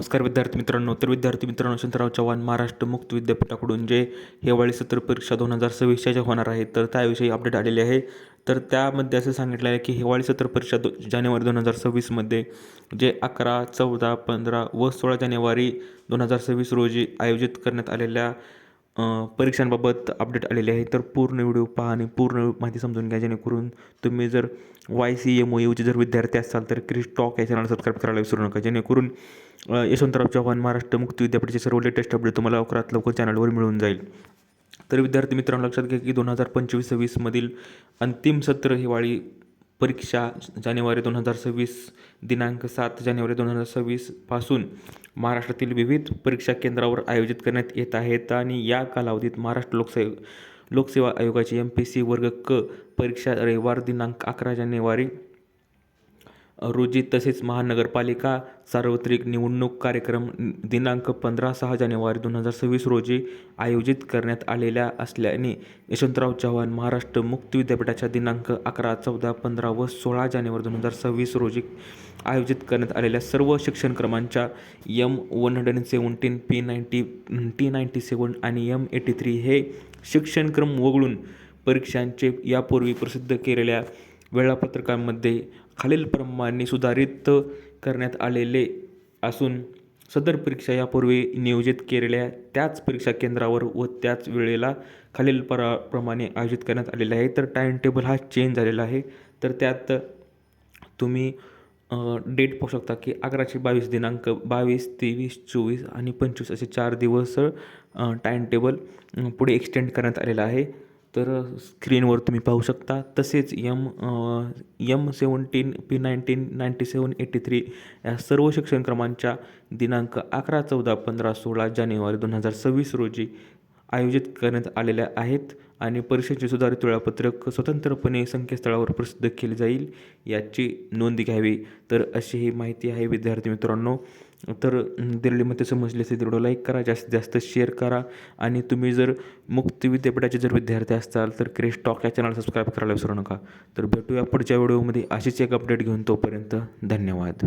नमस्कार विद्यार्थी मित्रांनो. तर विद्यार्थी मित्रांनो, यशवंतराव चव्हाण महाराष्ट्र मुक्त विद्यापीठाकडून जे हिवाळी सत्र परीक्षा 2026 ज्या होणार आहेत, तर त्याविषयी अपडेट आलेले आहे. तर त्यामध्ये असं सांगितलं आहे की हिवाळी सत्र परीक्षा जानेवारी 2026मध्ये जे 11, 14, 15 व 16 जानेवारी 2026 रोजी आयोजित करण्यात आलेल्या परीक्षांबाबत अपडेट आलेले आहे. तर पूर्ण व्हिडिओ पहा आणि पूर्ण माहिती समजून घ्या, जेणेकरून तुम्ही जर YCMOUचे जर विद्यार्थी असाल तर क्रिश टॉक या चॅनल सबस्क्राईब करायला विसरू नका, जेणेकरून यशवंतराव चव्हाण महाराष्ट्र मुक्त विद्यापीठाचे सर्व लेटेस्ट अपडेट तुम्हाला लवकरात लवकर चॅनलवर मिळून जाईल. तर विद्यार्थी मित्रांनो, लक्षात घ्या की 2025-26मधील अंतिम सत्र हिवाळी परीक्षा जानेवारी 2026 दिनांक 7 जानेवारी 2026 पासून महाराष्ट्रातील विविध परीक्षा केंद्रावर आयोजित करण्यात येत आहेत. आणि या कालावधीत महाराष्ट्र लोकसेवा आयोगाची MPSC वर्ग क परीक्षा रविवार दिनांक 11 जानेवारी रोजी, तसेच महानगरपालिका सार्वत्रिक निवडणूक कार्यक्रम दिनांक 15-6 जानेवारी 2026 रोजी आयोजित करण्यात आलेल्या असल्याने यशवंतराव चव्हाण महाराष्ट्र मुक्त विद्यापीठाच्या दिनांक 11, 14, 15 व 16 जानेवारी 2026 रोजी आयोजित करण्यात आलेल्या सर्व शिक्षणक्रमांच्या M117, P90, T97 आणि M83 हे शिक्षणक्रम वगळून परीक्षांचे यापूर्वी प्रसिद्ध केलेल्या वेळापत्रकांमध्ये खालीलप्रमाणे सुधारित करण्यात आलेले असून, सदर परीक्षा यापूर्वी नियोजित केलेल्या त्याच परीक्षा केंद्रावर व त्याच वेळेला प्रमाणे आयोजित करण्यात आलेले आहे. तर टाईम टेबल हा चेंज झालेला आहे. तर त्यात तुम्ही डेट पाहू शकता की 11-22 दिनांक 22, 23, 24 आणि 25 असे 4 दिवस टाईम टेबल पुढे एक्सटेंड करण्यात आलेला आहे. तर स्क्रीनवर तुम्ही पाहू शकता. तसेच M17, P19, 97, 83 या सर्व शिक्षणक्रमांच्या दिनांक 11, 14, 15, 16 जानेवारी 2026 रोजी आयोजित करण्यात आलेल्या आहेत. आणि परीक्षेचे सुधारित वेळापत्रक स्वतंत्रपणे संकेतस्थळावर प्रसिद्ध केले जाईल, याची नोंद घ्यावी. तर अशी ही माहिती आहे विद्यार्थी मित्रांनो. तर दिल्लीमध्ये समजले असेल व्हिडिओ लाईक करा, जास्तीत जास्त शेअर करा. आणि तुम्ही जर मुक्त विद्यापीठाचे जर विद्यार्थी असाल तर क्रिश टॉक या चॅनल सबस्क्राईब करायला विसरू नका. तर भेटूया पुढच्या व्हिडिओमध्ये अशीच एक अपडेट घेऊन. तोपर्यंत धन्यवाद.